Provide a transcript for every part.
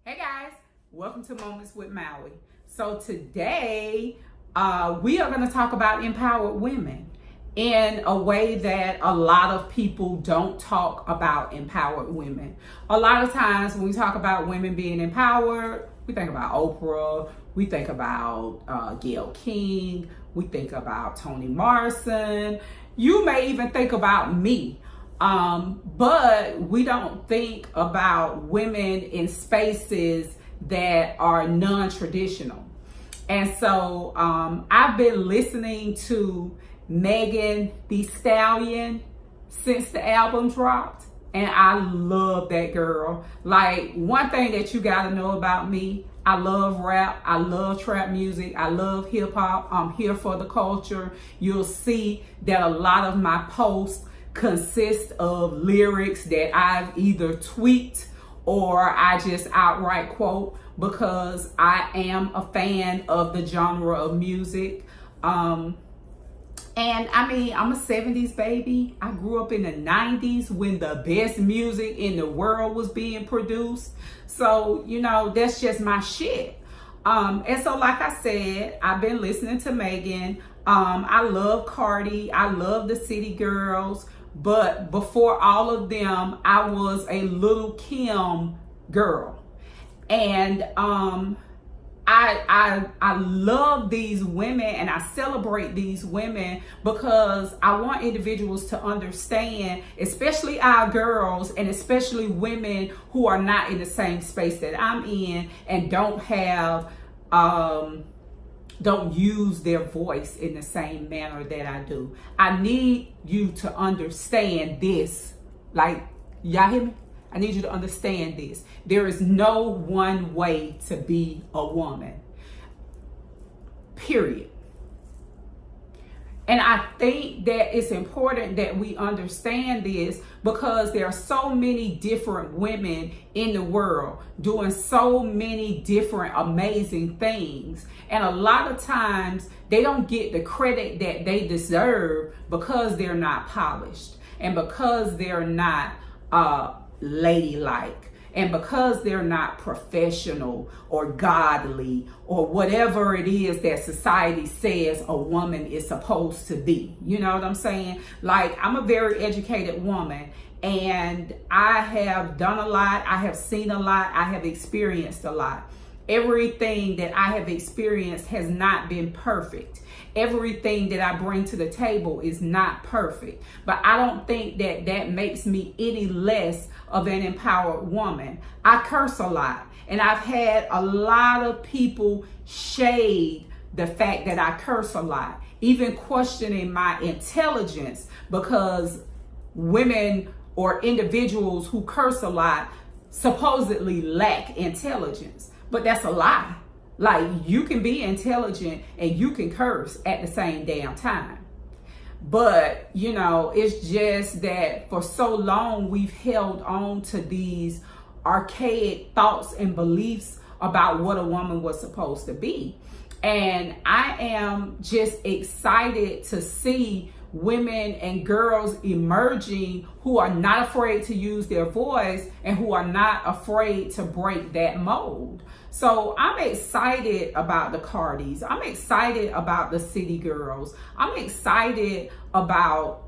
Hey guys, welcome to Moments with Maui. So today we are going to talk about empowered women in a way that a lot of people don't talk about empowered women. A lot of times when we talk about women being empowered, we think about Oprah, we think about Gayle King, we think about Toni Morrison, you may even think about me. But we don't think about women in spaces that are non-traditional. And so I've been listening to Megan Thee Stallion since the album dropped, and I love that girl. Like, one thing that you gotta know about me, I love rap, I love trap music, I love hip hop, I'm here for the culture. You'll see that a lot of my posts consist of lyrics that I've either tweaked or I just outright quote because I am a fan of the genre of music. And I mean, I'm a 70s baby. I grew up in the 90s when the best music in the world was being produced. So, you know, that's just my shit. And so, like I said, I've been listening to Megan. I love Cardi. I love the City Girls. But before all of them, I was a Little Kim girl. And I love these women and I celebrate these women because I want individuals to understand, especially our girls and especially women who are not in the same space that I'm in and don't have don't use their voice in the same manner that I do. I need you to understand this. Like, y'all hear me? I need you to understand this. There is no one way to be a woman. Period. And I think that it's important that we understand this because there are so many different women in the world doing so many different amazing things. And a lot of times they don't get the credit that they deserve because they're not polished and because they're not ladylike. And because they're not professional or godly or whatever it is that society says a woman is supposed to be. You know what I'm saying? Like, I'm a very educated woman and I have done a lot. I have seen a lot. I have experienced a lot. Everything that I have experienced has not been perfect. Everything that I bring to the table is not perfect. But I don't think that that makes me any less of an empowered woman. I curse a lot. And I've had a lot of people shade the fact that I curse a lot, even questioning my intelligence because women or individuals who curse a lot supposedly lack intelligence. But that's a lie. Like, you can be intelligent and you can curse at the same damn time. But, you know, it's just that for so long we've held on to these archaic thoughts and beliefs about what a woman was supposed to be. And I am just excited to see women and girls emerging who are not afraid to use their voice and who are not afraid to break that mold. So I'm excited about the Cardis. I'm excited about the City Girls. I'm excited about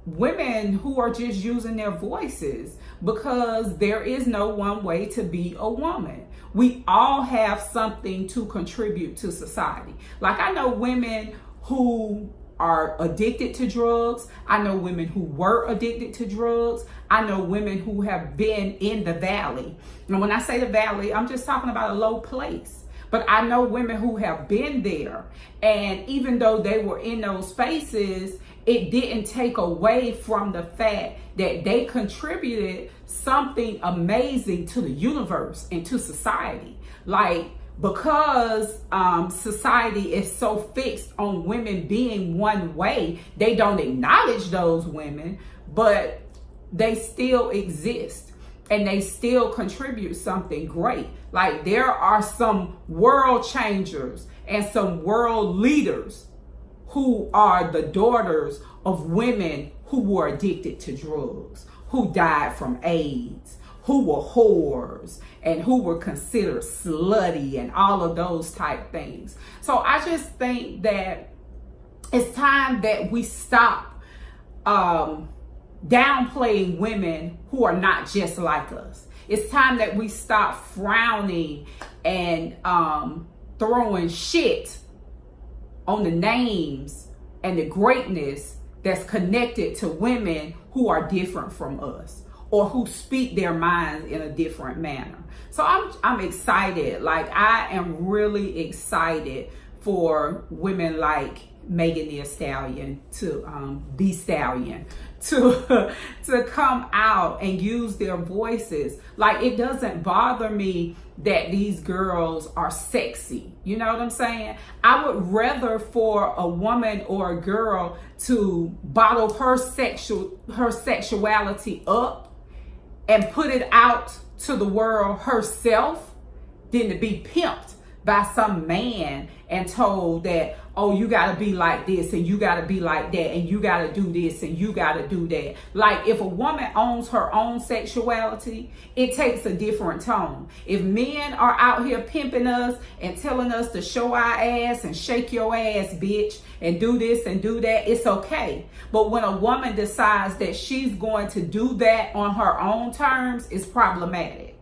women who are just using their voices because there is no one way to be a woman. We all have something to contribute to society. Like, I know women who are addicted to drugs. I know women who were addicted to drugs. I know women who have been in the valley. And when I say the valley, I'm just talking about a low place. But I know women who have been there. And even though they were in those spaces, it didn't take away from the fact that they contributed something amazing to the universe and to society. Like, because society is so fixed on women being one way, they don't acknowledge those women, but they still exist and they still contribute something great. Like, there are some world changers and some world leaders who are the daughters of women who were addicted to drugs, who died from AIDS, who were whores and who were considered slutty and all of those type things. So I just think that it's time that we stop downplaying women who are not just like us. It's time that we stop frowning and throwing shit on the names and the greatness that's connected to women who are different from us or who speak their minds in a different manner. So I'm excited. Like, I am really excited for women like Megan Thee Stallion to come out and use their voices. Like, it doesn't bother me that these girls are sexy. You know what I'm saying? I would rather for a woman or a girl to bottle her sexuality up and put it out to the world herself than to be pimped by some man and told that, oh, you got to be like this and you got to be like that and you got to do this and you got to do that. Like, if a woman owns her own sexuality, it takes a different tone. If men are out here pimping us and telling us to show our ass and shake your ass, bitch, and do this and do that, it's okay. But when a woman decides that she's going to do that on her own terms, it's problematic.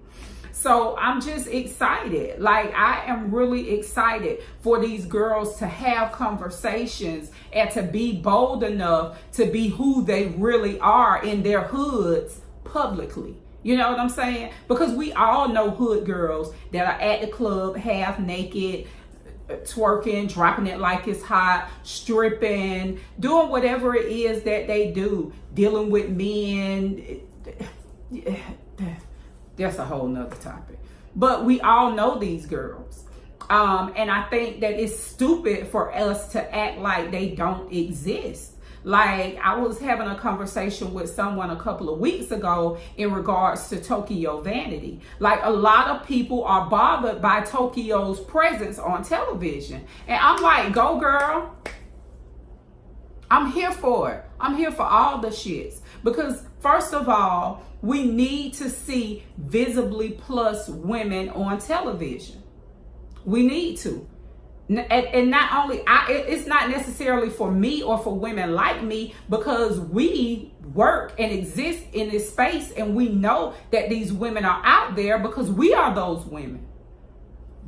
So I'm just excited. Like, I am really excited for these girls to have conversations and to be bold enough to be who they really are in their hoods publicly. You know what I'm saying? Because we all know hood girls that are at the club half naked, twerking, dropping it like it's hot, stripping, doing whatever it is that they do, dealing with men. That's a whole nother topic. But we all know these girls. And I think that it's stupid for us to act like they don't exist. Like, I was having a conversation with someone a couple of weeks ago in regards to Tokyo Vanity. Like, a lot of people are bothered by Tokyo's presence on television. And I'm like, go girl. I'm here for it. I'm here for all the shits. Because first of all, we need to see visibly plus women on television. We need to. And not only, it's not necessarily for me or for women like me, because we work and exist in this space and we know that these women are out there because we are those women.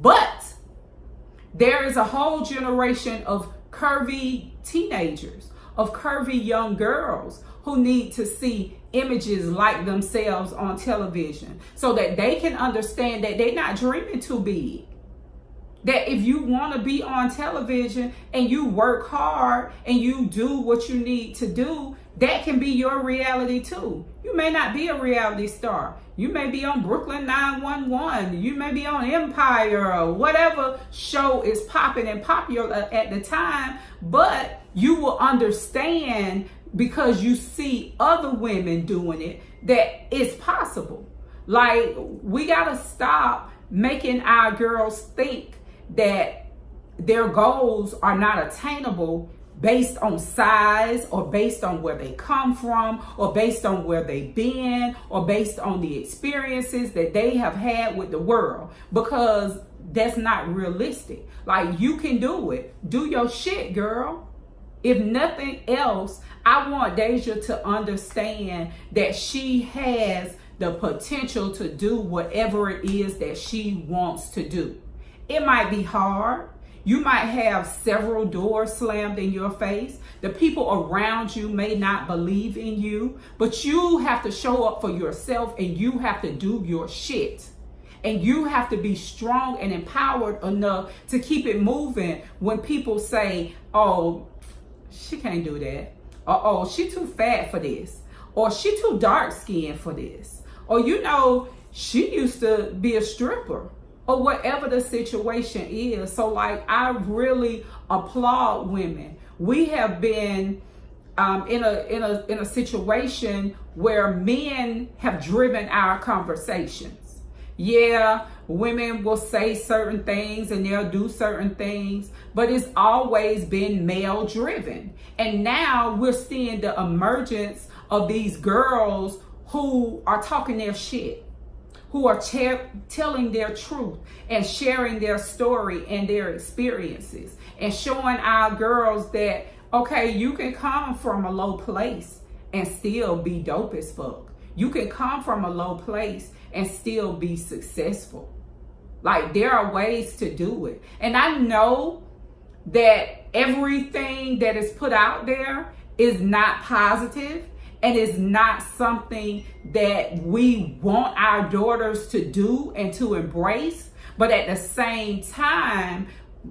But there is a whole generation of curvy teenagers, of curvy young girls who need to see images like themselves on television so that they can understand that they're not dreaming too big. That if you want to be on television and you work hard and you do what you need to do, that can be your reality too. You may not be a reality star. You may be on Brooklyn 911. You may be on Empire or whatever show is popping and popular at the time, but you will understand, because you see other women doing it, that it's possible. Like, we gotta stop making our girls think that their goals are not attainable based on size or based on where they come from or based on where they've been or based on the experiences that they have had with the world, because that's not realistic. Like, you can do it. Do your shit, girl. If nothing else, I want Deja to understand that she has the potential to do whatever it is that she wants to do. It might be hard. You might have several doors slammed in your face. The people around you may not believe in you, but you have to show up for yourself and you have to do your shit. And you have to be strong and empowered enough to keep it moving when people say, oh, she can't do that. Or, oh, she too fat for this. Or she too dark skinned for this. Or, you know, she used to be a stripper. Or whatever the situation is. So, like, I really applaud women. We have been in a situation where men have driven our conversations. Yeah, women will say certain things and they'll do certain things, but it's always been male driven. And now we're seeing the emergence of these girls who are talking their shit. who are telling their truth and sharing their story and their experiences and showing our girls that, okay, you can come from a low place and still be dope as fuck. You can come from a low place and still be successful. Like, there are ways to do it. And I know that everything that is put out there is not positive and is not something that we want our daughters to do and to embrace. But at the same time,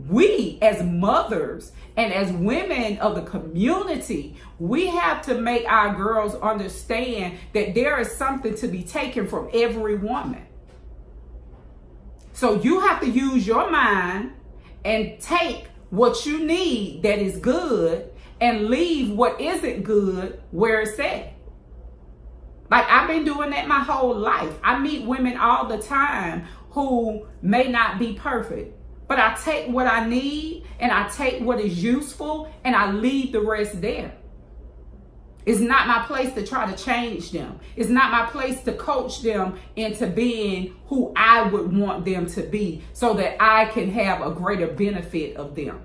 we as mothers and as women of the community, we have to make our girls understand that there is something to be taken from every woman. So you have to use your mind and take what you need that is good and leave what isn't good where it's at. Like, I've been doing that my whole life. I meet women all the time who may not be perfect, but I take what I need and I take what is useful and I leave the rest there. It's not my place to try to change them. It's not my place to coach them into being who I would want them to be so that I can have a greater benefit of them.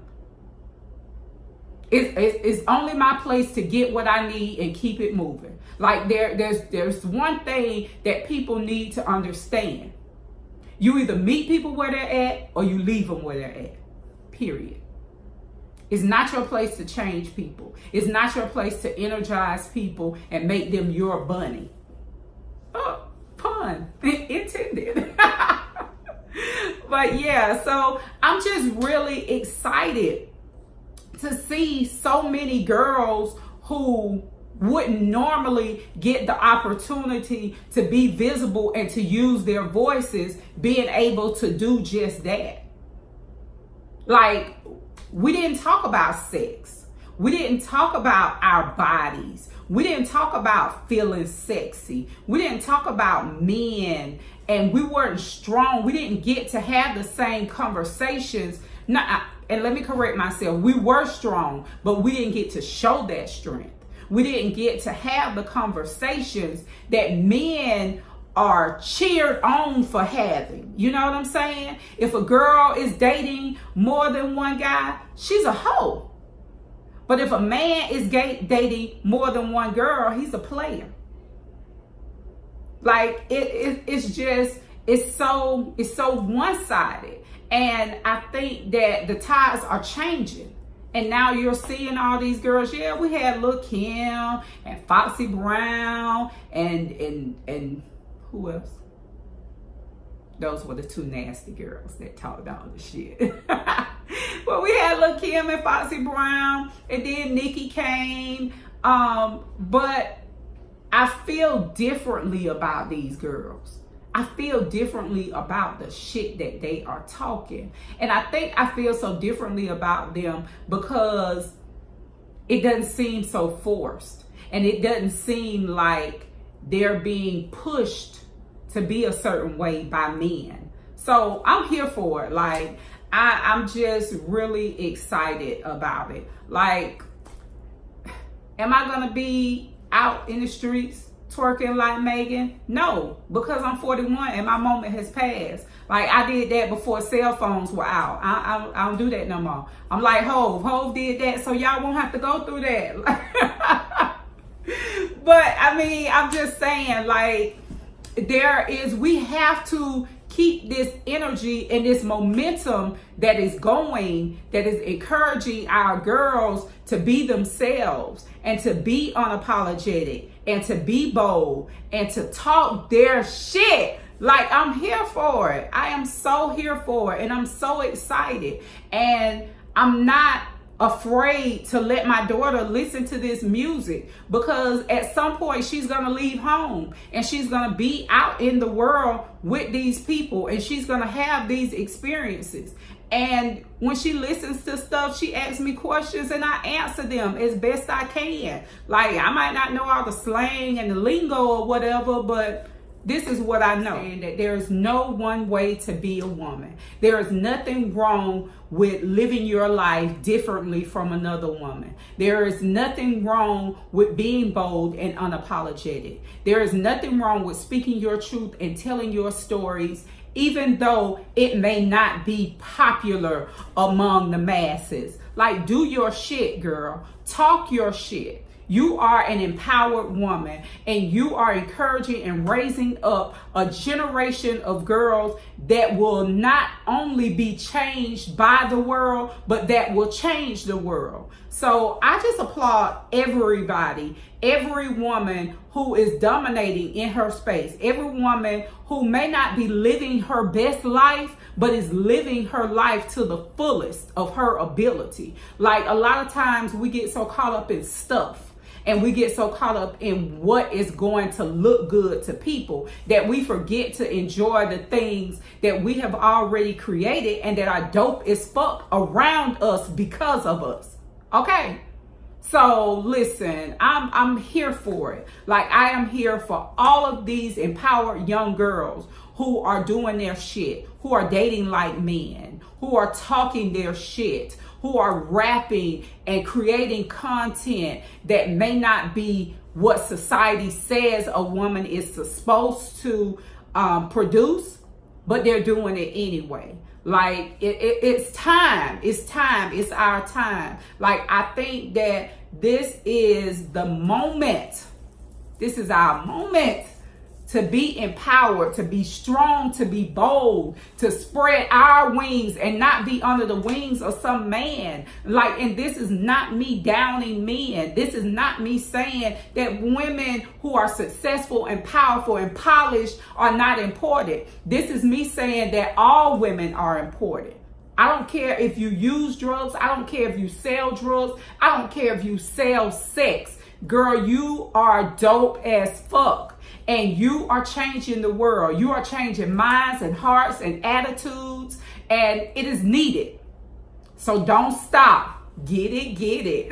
It's only my place to get what I need and keep it moving. Like, there's one thing that people need to understand. You either meet people where they're at or you leave them where they're at. Period. It's not your place to change people. It's not your place to energize people and make them your bunny. Oh, pun intended. But yeah, so I'm just really excited to see so many girls who wouldn't normally get the opportunity to be visible and to use their voices being able to do just that. Like, we didn't talk about sex. We didn't talk about our bodies. We didn't talk about feeling sexy. We didn't talk about men, and we weren't strong. We didn't get to have the same conversations. And let me correct myself. We were strong, but we didn't get to show that strength. We didn't get to have the conversations that men are cheered on for having. You know what I'm saying? If a girl is dating more than one guy, she's a hoe. But if a man is dating more than one girl, he's a player. Like, it's so one-sided. And I think that the tides are changing. And now you're seeing all these girls. Yeah, we had Lil' Kim and Foxy Brown and who else? Those were the two nasty girls that talked all the shit. Well, we had Lil' Kim and Foxy Brown, and then Nicki came. But I feel differently about these girls. I feel differently about the shit that they are talking. And I think I feel so differently about them because it doesn't seem so forced. And it doesn't seem like they're being pushed to be a certain way by men. So I'm here for it. Like, I'm just really excited about it. Like, am I gonna be out in the streets twerking like Megan? No, because I'm 41 and my moment has passed. Like, I did that before cell phones were out. I don't do that no more. I'm like Hov did that, so y'all won't have to go through that. But I mean, I'm just saying, like, we have to keep this energy and this momentum that is going, that is encouraging our girls to be themselves and to be unapologetic and to be bold and to talk their shit. Like, I'm here for it. I am so here for it, and I'm so excited. And I'm not afraid to let my daughter listen to this music, because at some point she's gonna leave home and she's gonna be out in the world with these people and she's gonna have these experiences. And when she listens to stuff, she asks me questions and I answer them as best I can. Like, I might not know all the slang and the lingo or whatever, but This is what I know, and that there is no one way to be a woman. There is nothing wrong with living your life differently from another woman. There is nothing wrong with being bold and unapologetic. There is nothing wrong with speaking your truth and telling your stories, even though it may not be popular among the masses. Like, do your shit, girl. Talk your shit. You are an empowered woman, and you are encouraging and raising up a generation of girls that will not only be changed by the world, but that will change the world. So I just applaud everybody, every woman who is dominating in her space, every woman who may not be living her best life, but is living her life to the fullest of her ability. Like, a lot of times we get so caught up in stuff, and we get so caught up in what is going to look good to people that we forget to enjoy the things that we have already created and that are dope as fuck around us because of us. Okay? So listen, I'm here for it. Like, I am here for all of these empowered young girls who are doing their shit, who are dating like men, who are talking their shit, who are rapping and creating content that may not be what society says a woman is supposed to produce, but they're doing it anyway. Like, it's time. It's time. It's our time. Like, I think that this is the moment. This is our moment to be empowered, to be strong, to be bold, to spread our wings and not be under the wings of some man. Like, and this is not me downing men. This is not me saying that women who are successful and powerful and polished are not important. This is me saying that all women are important. I don't care if you use drugs. I don't care if you sell drugs. I don't care if you sell sex. Girl, you are dope as fuck. And you are changing the world. You are changing minds and hearts and attitudes. And it is needed. So don't stop. Get it, get it.